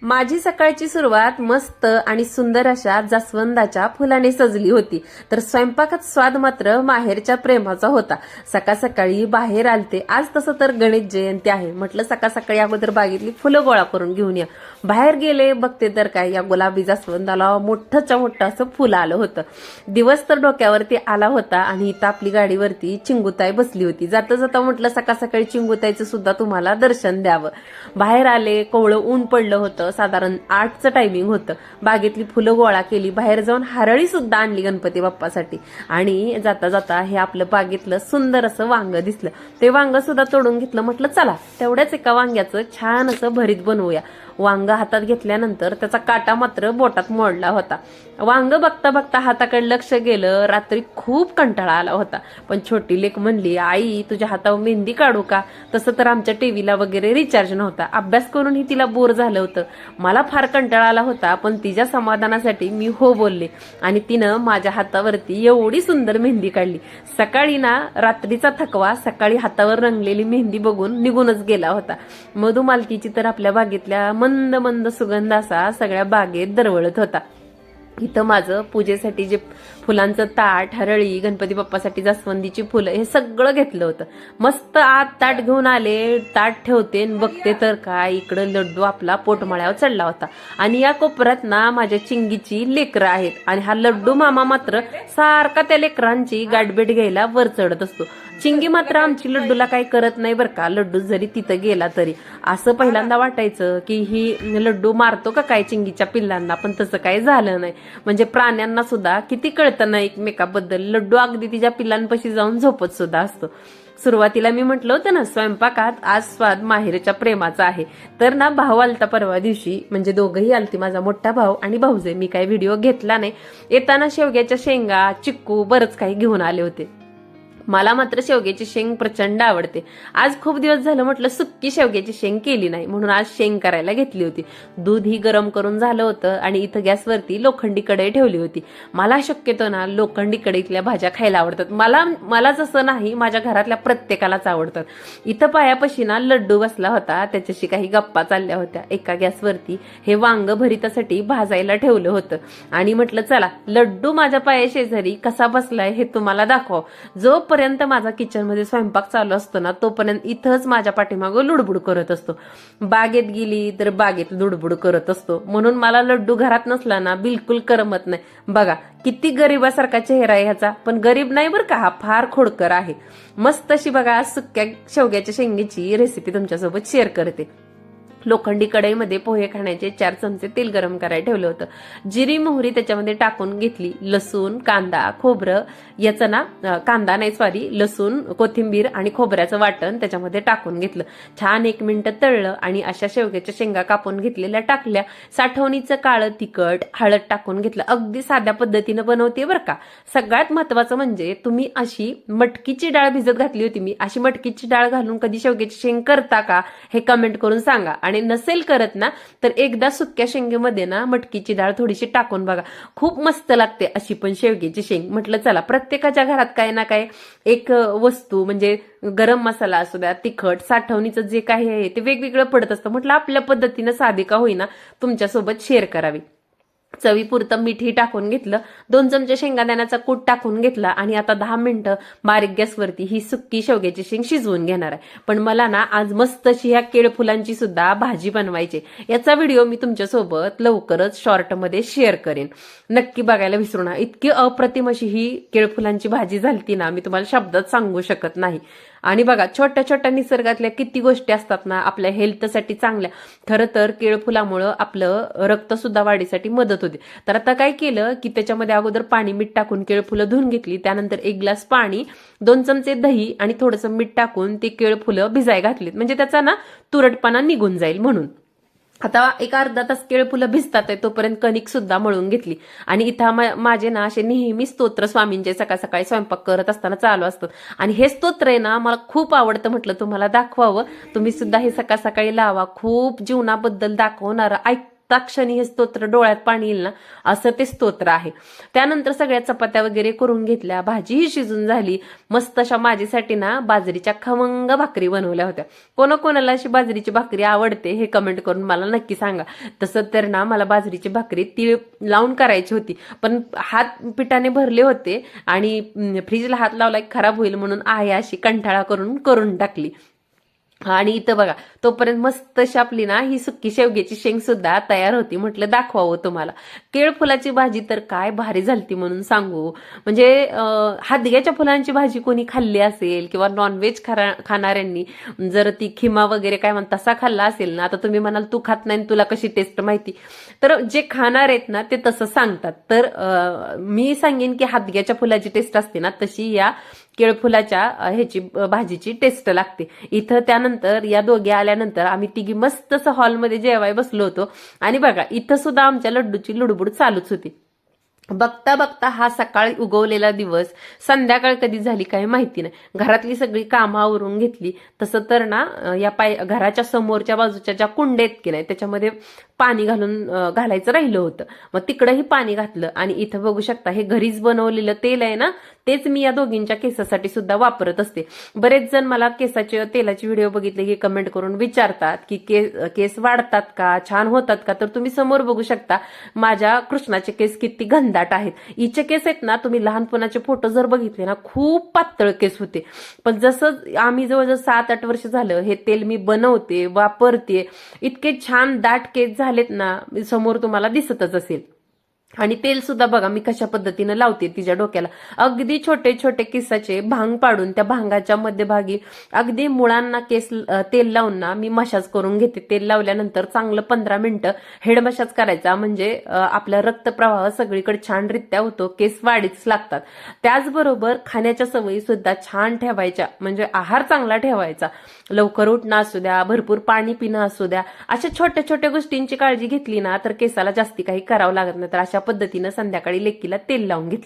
माझी सकाळची सुरुवात मस्त आणि सुंदर अशा जास्वंदाच्या फुलाने सजली होती. तर स्वयंपाकात स्वाद मात्र माहेरच्या प्रेमाचा होता. सकाळ सकाळी बाहेर आलते. आज तसं तर गणेश जयंती आहे. म्हटलं सकाळ सकाळी अगोदर बागेतली फुलं गोळा करून घेऊन या. बाहेर गेले, बघते तर काय, या गुलाबी जास्वंदाला मोठंच्या मोठं असं फुल आलं होतं. दिवस तर डोक्यावरती आला होता आणि इथं आपली गाडीवरती चिंगुताई बसली होती. जाता जाता म्हटलं सकाळ सकाळी चिंगुताईचं सुद्धा तुम्हाला दर्शन द्यावं. बाहेर आले, कोवळं ऊन पडलं होतं. साधारण 8चं टायमिंग होतं. बागेतली फुलं गोळा केली, बाहेर जाऊन हरळी सुद्धा आणली गणपती बाप्पासाठी. आणि जाता जाता हे आपलं बागेतलं सुंदर असं वांग दिसलं. ते वांग सुद्धा तोडून घेतलं. म्हटलं चला तेवढ्याच एका वांग्याचं छान असं भरीत बनवूया. वांग हातात घेतल्यानंतर त्याचा काटा मात्र बोटात मोडला होता. वांग बघता बघता हाताकडे लक्ष गेलं. रात्री खूप कंटाळा आला होता. पण छोटी लेक म्हणली, आई तुझ्या हातावर मेहंदी काढू का? तसं तर आमच्या टीव्हीला वगैरे रिचार्ज नव्हता. अभ्यास करूनही तिला बोर झालं होतं. मला फार कंटाळा आला होता, पण तिच्या समाधानासाठी मी हो बोलले आणि तिनं माझ्या हातावरती एवढी सुंदर मेहंदी काढली. सकाळी ना रात्रीचा थकवा सकाळी हातावर रंगलेली मेहंदी बघून निघूनच गेला होता. मधुमालतीची तर आपल्या बागेतल्या मंद मंद सुगंध असा सगळ्या बागेत दरवळत होता. इथं माझं पूजेसाठी जे फुलांचं ताट, हरळी, गणपती बाप्पासाठी जास्वंदीची फुलं हे सगळं घेतलं होतं. मस्त आत ताट घेऊन आले. ताट ठेवते बघते तर काय, इकडं लड्डू आपला पोटमाळ्यावर चढला होता. आणि या कोपऱ्यात ना माझ्या चिंगीची लेकरं आहेत. आणि हा लड्डू मामा मात्र सारखा त्या लेकरांची गाठभेट घ्यायला वर चढत असतो. चिंगी मात्र आमची लड्डूला काही करत नाही बरं का. लड्डू जरी तिथं गेला तरी असं पहिल्यांदा वाटायचं की ही लड्डू मारतो का काय चिंगीच्या पिल्लांना, पण तसं काही झालं नाही. म्हणजे प्राण्यांना सुद्धा किती कळतं ना एकमेकाबद्दल. लड्डू अगदी तिच्या पिल्लांपाशी जाऊन झोपत सुद्धा असतो. सुरुवातीला मी म्हटलं होतं ना, स्वयंपाकात आज स्वाद माहेरच्या प्रेमाचा आहे. तर ना भाऊ आलता परवा दिवशी, म्हणजे दोघंही आलती, माझा मोठा भाऊ आणि भाऊजे. मी काही व्हिडिओ घेतला नाही. येताना शेवग्याच्या शेंगा, चिक्कू बरंच काही घेऊन आले होते. मला मात्र शेवग्याची शेंग प्रचंड आवडते. आज खूप दिवस झालं म्हटलं सुक्की शेवग्याची शेंग केली नाही, म्हणून आज शेंग करायला घेतली होती. दूध ही गरम करून झालं होतं आणि इथं गॅसवरती लोखंडी कढई ठेवली होती. मला शक्यतो ना लोखंडी कढईतल्या भाज्या खायला आवडतात. मलाच असं नाही, माझ्या घरातल्या प्रत्येकालाच आवडतात. इथं पायापाशी ना लड्डू बसला होता, त्याच्याशी काही गप्पा चालल्या होत्या. एका गॅसवरती हे वांग भरितासाठी भाजायला ठेवलं होतं आणि म्हटलं चला लड्डू माझ्या पायाशेजारी कसा बसलाय हे तुम्हाला दाखव. जोपर्यंत माझा किचन मध्ये स्वयंपाक चालू असतो ना, तोपर्यंत इथंच माझ्या पाठीमागं लुडबुड करत असतो. बागेत गेली तर बागेत लुडबुड करत असतो. म्हणून मला लड्डू घरात नसला ना बिलकुल करमत नाही. बघा किती गरीबासारखा चेहरा आहे ह्याचा, पण गरीब नाही बरं का, हा फार खोडकर आहे. मस्त अशी बघा सुक्या शेवग्याच्या शेंगेची रेसिपी तुमच्यासोबत शेअर करते. लोखंडी कढईमध्ये पोहे खाण्याचे 4 चमचे तेल गरम करायला ठेवलं होतं. जिरी मोहरी त्याच्यामध्ये टाकून घेतली. लसूण, कांदा, खोबरं याचं ना कांदा नाही सॉरी लसूण, कोथिंबीर आणि खोबऱ्याचं वाटण त्याच्यामध्ये टाकून घेतलं. छान 1 मिनिट तळलं आणि अशा शेवग्याच्या शेंगा कापून घेतलेल्या टाकल्या. साठवणीचं काळं तिखट, हळद टाकून घेतलं. अगदी साध्या पद्धतीनं बनवते बरं का. सगळ्यात महत्वाचं म्हणजे तुम्ही अशी मटकीची डाळ भिजत घातली होती मी, अशी मटकीची डाळ घालून कधी शेवग्याची शेंग करता का हे कमेंट करून सांगा. आणि नसेल करत ना तर एकदा सुक्या शेंगेमध्ये ना मटकीची डाळ थोडीशी टाकून बघा, खूप मस्त लागते अशी पण शेवग्याची शेंग. म्हटलं चला प्रत्येकाच्या घरात काय ना काय एक वस्तू, म्हणजे गरम मसाला असू द्या, तिखट, साठवणीचं जे काही आहे ते वेगवेगळं पडत असतं. म्हटलं आपल्या पद्धतीनं साधी का होईना तुमच्यासोबत शेअर करावी. चवीपुरतं मीठही टाकून घेतलं. 2 चमचे शेंगादाण्याचा कूट टाकून घेतला आणि आता 10 मिनिटं बारीक गॅसवरती ही सुक्की शेवग्याची शेंग शिजवून घेणार आहे. पण मला ना आज मस्त अशी ह्या केळफुलांची सुद्धा भाजी बनवायची. याचा व्हिडिओ मी तुमच्यासोबत लवकरच शॉर्टमध्ये शेअर करेन, नक्की बघायला विसरू नका. इतकी अप्रतिम अशी ही केळफुलांची भाजी झालती ना, मी तुम्हाला शब्दात सांगू शकत नाही. आणि बघा छोट्या छोट्या निसर्गातल्या किती गोष्टी असतात ना आपल्या हेल्थसाठी चांगल्या. खरं तर केळफुलामुळं आपलं रक्त सुद्धा वाढीसाठी मदत होते. तर आता काय केलं की त्याच्यामध्ये अगोदर पाणी मीठ टाकून केळफुलं धुवून घेतली. त्यानंतर 1 ग्लास पाणी, 2 चमचे दही आणि थोडंसं मीठ टाकून ते केळफुलं भिजाय घातलीत, म्हणजे त्याचा ना तुरटपणा निघून जाईल म्हणून. आता एक अर्धा तास केळफुलं भिजतात आहे तोपर्यंत कणिक सुद्धा मळून घेतली. आणि इथं माझे ना असे नेहमी स्तोत्र स्वामींचे सकाळ सकाळी स्वयंपाक करत असताना चालू असतात. आणि हे स्तोत्र आहे ना मला खूप आवडतं, म्हटलं तुम्हाला दाखवावं. तुम्ही सुद्धा हे सकाळ सकाळी लावा. खूप जीवनाबद्दल दाखवणारं बघता क्षणी हे स्तोत्र डोळ्यात पाणी येईल ना असं ते स्तोत्र आहे. त्यानंतर सगळ्या चपात्या वगैरे करून घेतल्या, भाजीही शिजून झाली. मस्त अशा माझ्यासाठी ना बाजरीच्या खमंग भाकरी बनवल्या होत्या. कोणाकोणाला अशी बाजरीची भाकरी आवडते हे कमेंट करून मला नक्की सांगा. तसं तर ना मला बाजरीची भाकरी तीळ लावून करायची होती, पण हात पिठाने भरले होते आणि फ्रीजला हात लावला की खराब होईल म्हणून आहे अशी कंटाळा करून टाकली. आणि इथं बघा तोपर्यंत मस्त अशी आपली ना ही सुक्की शेवग्याची शेंग सुद्धा तयार होती. म्हटलं दाखवावं तुम्हाला. केळफुलाची भाजी तर काय भारी झालती म्हणून सांगू. म्हणजे हादग्याच्या फुलांची भाजी कोणी खाल्ली असेल किंवा नॉनव्हेज खाणाऱ्यांनी जर ती खिमा वगैरे काय म्हणतात तसा खाल्ला असेल ना, आता तुम्ही म्हणाल तू खात नाही तुला कशी टेस्ट माहिती, तर जे खाणार आहेत ना ते तसं सांगतात. तर मी सांगेन की हादग्याच्या फुलाची टेस्ट असते ना तशी या केळफुलाच्या ह्याची भाजीची टेस्ट लागते. इथं त्यानंतर या दोघे आल्यानंतर आम्ही तिघी मस्त असं हॉलमध्ये जेवाय बसलो होतो आणि बघा इथं सुद्धा आमच्या लड्डूची लुडबुड चालूच होती. बघता बघता हा सकाळी उगवलेला दिवस संध्याकाळ कधी झाली काही माहिती नाही. घरातली सगळी कामं आवरून घेतली. तसं तर ना या घराच्या समोरच्या बाजूच्या ज्या कुंड्या आहेत की नाही त्याच्यामध्ये पाणी घालायचं राहिलं होतं. मग तिकडंही पाणी घातलं आणि इथं बघू शकता हे घरीच बनवलेलं तेल आहे ना, तेच मी या दोघींच्या केसासाठी सुद्धा वापरत असते. बरेच जण मला केसाचे तेलाची व्हिडिओ बघितले की कमेंट करून विचारतात की केस वाढतात का, छान होतात का. तर तुम्ही समोर बघू शकता माझ्या कृष्णाचे केस किती घनदाट आहेत. हिचे केस आहेत ना, तुम्ही लहानपणाचे फोटो जर बघितले ना खूप पातळ केस होते, पण जसं आम्ही जवळजवळ 7-8 वर्ष झालं हे तेल मी बनवते वापरते, इतके छान दाट केस झालेत ना, समोर तुम्हाला दिसतच असेल. आणि तेल सुद्धा बघा मी कशा पद्धतीनं लावते तिच्या डोक्याला. अगदी छोटे छोटे केसाचे भांग पाडून त्या भांगाच्या मध्यभागी अगदी मुळांना तेल लावून ना मी मसाज करून घेते. तेल लावल्यानंतर चांगलं 15 मिनिटं हेड मसाज करायचा, म्हणजे आपला रक्तप्रवाह सगळीकडे छानरित्या होतो, केस वाढीच लागतात. त्याचबरोबर खाण्याच्या सवयी सुद्धा छान ठेवायच्या, म्हणजे आहार चांगला ठेवायचा. लवकर उठणं असू द्या, भरपूर पाणी पिणं असू द्या, अशा छोट्या छोट्या गोष्टींची काळजी घेतली ना तर केसाला जास्ती काही करावं लागत नाही. तर अशा पद्धतीनं संध्याकाळी लेकीला तेल लावून घेतलं.